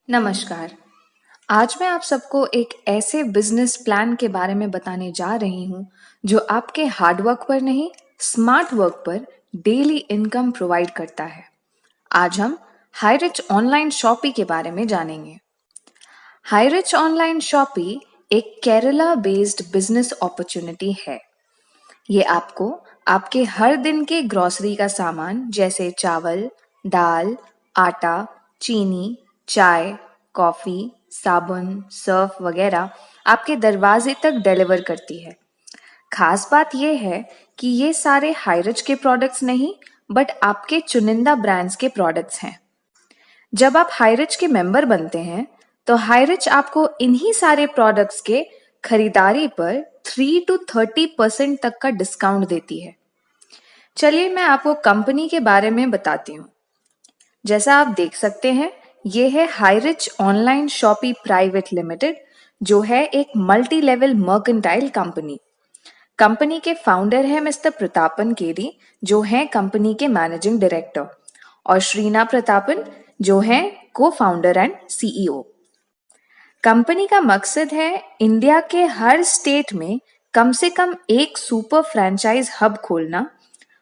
नमस्कार। आज मैं आप सबको एक ऐसे बिजनेस प्लान के बारे में बताने जा रही हूँ जो आपके हार्ड वर्क पर नहीं, स्मार्ट वर्क पर डेली इनकम प्रोवाइड करता है। आज हम हाईरिच ऑनलाइन शॉपी के बारे में जानेंगे। हाईरिच ऑनलाइन शॉपी एक केरला बेस्ड बिजनेस अपॉर्चुनिटी है। ये आपको आपके हर दिन के ग्रोसरी का सामान जैसे चावल, दाल, आटा, चीनी, चाय, कॉफी, साबुन, सर्फ वगैरह आपके दरवाजे तक डिलीवर करती है। खास बात यह है कि ये सारे हाईरिच के प्रोडक्ट्स नहीं, बट आपके चुनिंदा ब्रांड्स के प्रोडक्ट्स हैं। जब आप हाईरिच के मेंबर बनते हैं, तो हाईरिच आपको इन्हीं सारे प्रोडक्ट्स के खरीदारी पर 3 to 30% तक का डिस्काउंट देती है। चलिए मैं आपको कंपनी के बारे में बताती हूँ। जैसा आप देख सकते हैं, ये है Highrich online shoppe private limited, जो है एक multi level mercantile company. Company के फाउंडर है मिस्टर प्रतापन केरी, जो हैं कंपनी के मैनेजिंग डायरेक्टर, और श्रीना प्रतापन, जो हैं को फाउंडर एंड सीईओ। कंपनी का मकसद है इंडिया के हर स्टेट में कम से कम एक सुपर फ्रैंचाइज हब खोलना,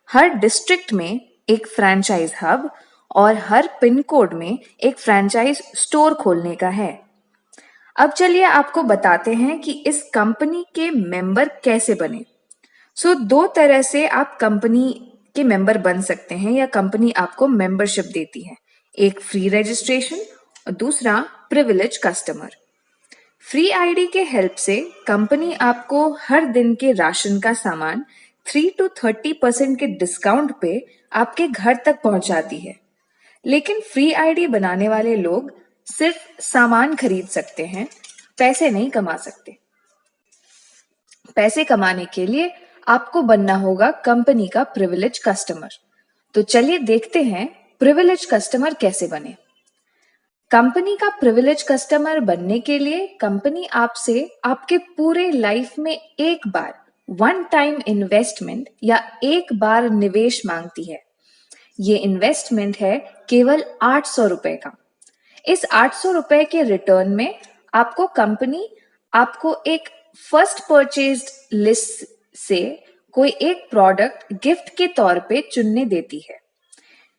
हर डिस्ट्रिक्ट में एक फ्रैंचाइज हब और हर पिन कोड में एक फ्रैंचाइज स्टोर खोलने का है। अब चलिए आपको बताते हैं कि इस कंपनी के मेंबर कैसे बने। दो तरह से आप कंपनी के मेंबर बन सकते हैं या कंपनी आपको मेंबरशिप देती है। एक फ्री रजिस्ट्रेशन और दूसरा प्रिविलेज कस्टमर। फ्री आईडी के हेल्प से कंपनी आपको हर दिन के राशन का सामान 3 to 30% के डिस्काउंट पे आपके घर तक पहुंचाती है। लेकिन फ्री आईडी बनाने वाले लोग सिर्फ सामान खरीद सकते हैं, पैसे नहीं कमा सकते। पैसे कमाने के लिए आपको बनना होगा कंपनी का प्रिविलेज कस्टमर। तो चलिए देखते हैं प्रिविलेज कस्टमर कैसे बने। कंपनी का प्रिविलेज कस्टमर बनने के लिए कंपनी आपसे आपके पूरे लाइफ में एक बार वन टाइम इन्वेस्टमेंट या एक बार निवेश मांगती है। ये इन्वेस्टमेंट है केवल 800 रुपए का। इस 800 रुपए के रिटर्न में आपको कंपनी आपको एक फर्स्ट परचेज लिस्ट से कोई एक प्रोडक्ट गिफ्ट के तौर पे चुनने देती है।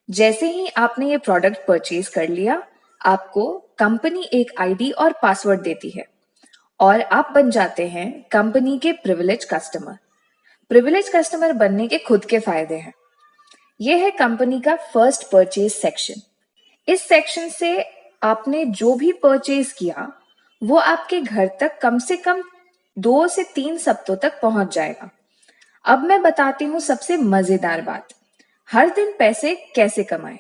जैसे ही आपने ये प्रोडक्ट परचेज कर लिया, आपको कंपनी एक आईडी और पासवर्ड देती है और आप बन जाते हैं कंपनी के प्रिविलेज कस्टमर। प्रिविलेज कस्टमर बनने के खुद के फायदे हैं। यह है कंपनी का फर्स्ट परचेज सेक्शन। इस सेक्शन से आपने जो भी परचेज किया वो आपके घर तक कम से कम 2 से 3 हफ्तों तक पहुंच जाएगा। अब मैं बताती हूँ सबसे मजेदार बात, हर दिन पैसे कैसे कमाएं।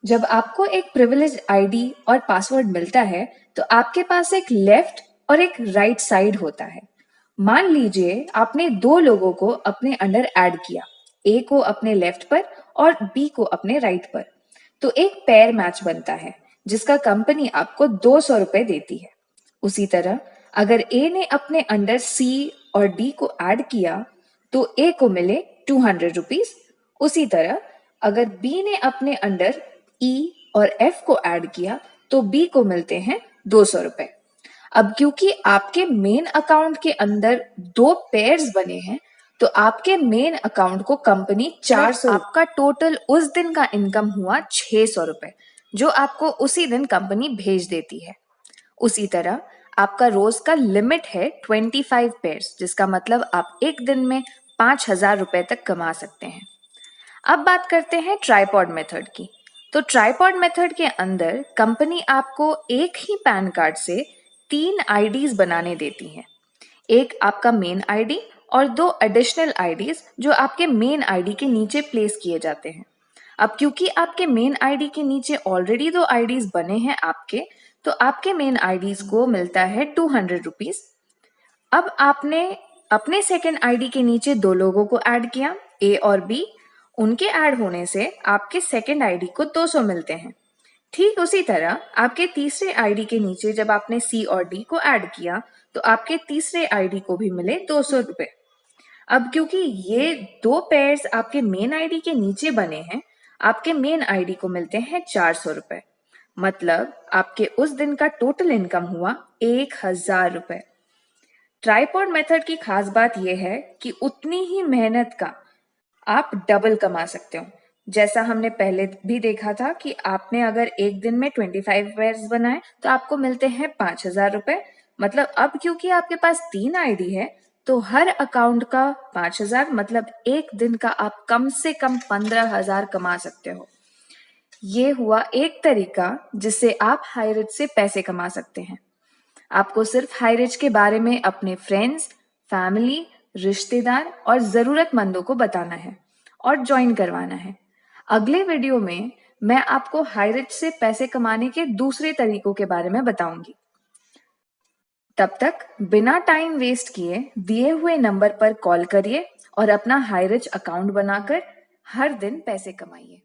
जब आपको एक प्रिविलेज आईडी और पासवर्ड मिलता है, तो आपके पास एक लेफ्ट और एक राइट साइड होता है। मान लीजिए आपने दो लोगों को अपने अंडर ऐड किया, ए को अपने लेफ्ट पर और बी को अपने राइट पर, तो एक पेयर मैच बनता है जिसका कंपनी आपको 200 रुपए देती है। उसी तरह अगर ए ने अपने अंडर सी और डी को ऐड किया तो ए को मिले 200 रुपीज। उसी तरह अगर बी ने अपने अंडर ई और एफ को ऐड किया तो बी को मिलते हैं 200 रुपए। अब क्योंकि आपके मेन अकाउंट के अंदर दो पेयर्स बने हैं, तो आपके मेन अकाउंट को कंपनी 400, आपका टोटल उस दिन का इनकम हुआ 600 रुपए, जो आपको उसी दिन कंपनी भेज देती है। उसी तरह आपका रोज का लिमिट है 25 पेयर्स, जिसका मतलब आप एक दिन में 5,000 रुपए तक कमा सकते हैं। अब बात करते हैं ट्राइपॉड मेथड की। तो ट्राइपॉड मेथड के अंदर कंपनी आपको एक ही पैन कार्ड से 3 आईडीज बनाने देती है। एक आपका मेन आईडी और 2 एडिशनल आईडीज जो आपके मेन आईडी के नीचे प्लेस किए जाते हैं। अब क्योंकि आपके मेन आईडी के नीचे ऑलरेडी 2 आईडीज बने हैं आपके, तो आपके मेन आईडीज को मिलता है 200 रुपीज। अब आपने अपने सेकेंड आईडी के नीचे दो लोगों को ऐड किया, ए और बी। उनके ऐड होने से आपके सेकेंड आईडी को 200 मिलते हैं। ठीक उसी तरह आपके तीसरे आईडी के नीचे जब आपने सी और डी को ऐड किया तो आपके तीसरे आईडी को भी मिले 200 रुपए। अब क्योंकि ये दो पेयर्स आपके मेन आईडी के नीचे बने हैं, आपके मेन आईडी को मिलते हैं 400 रुपए। मतलब आपके उस दिन का टोटल इनकम हुआ 1,000 रुपए। ट्राइपॉड मेथड की खास बात यह है कि उतनी ही मेहनत का आप डबल कमा सकते हो। जैसा हमने पहले भी देखा था कि आपने अगर एक दिन में 25 पेयर्स बनाए तो आपको मिलते हैं 5,000 रुपए। मतलब अब क्योंकि आपके पास 3 आईडी है तो हर अकाउंट का 5,000, मतलब एक दिन का आप कम से कम 15,000 कमा सकते हो। ये हुआ एक तरीका जिससे आप हाईरिच से पैसे कमा सकते हैं। आपको सिर्फ हाईरिच के बारे में अपने फ्रेंड्स, फैमिली, रिश्तेदार और जरूरतमंदों को बताना है और ज्वाइन करवाना है। अगले वीडियो में मैं आपको हाईरिच से पैसे कमाने के दूसरे तरीकों के बारे में बताऊंगी। तब तक बिना टाइम वेस्ट किए दिए हुए नंबर पर कॉल करिए और अपना हाईरिच अकाउंट बनाकर हर दिन पैसे कमाइए।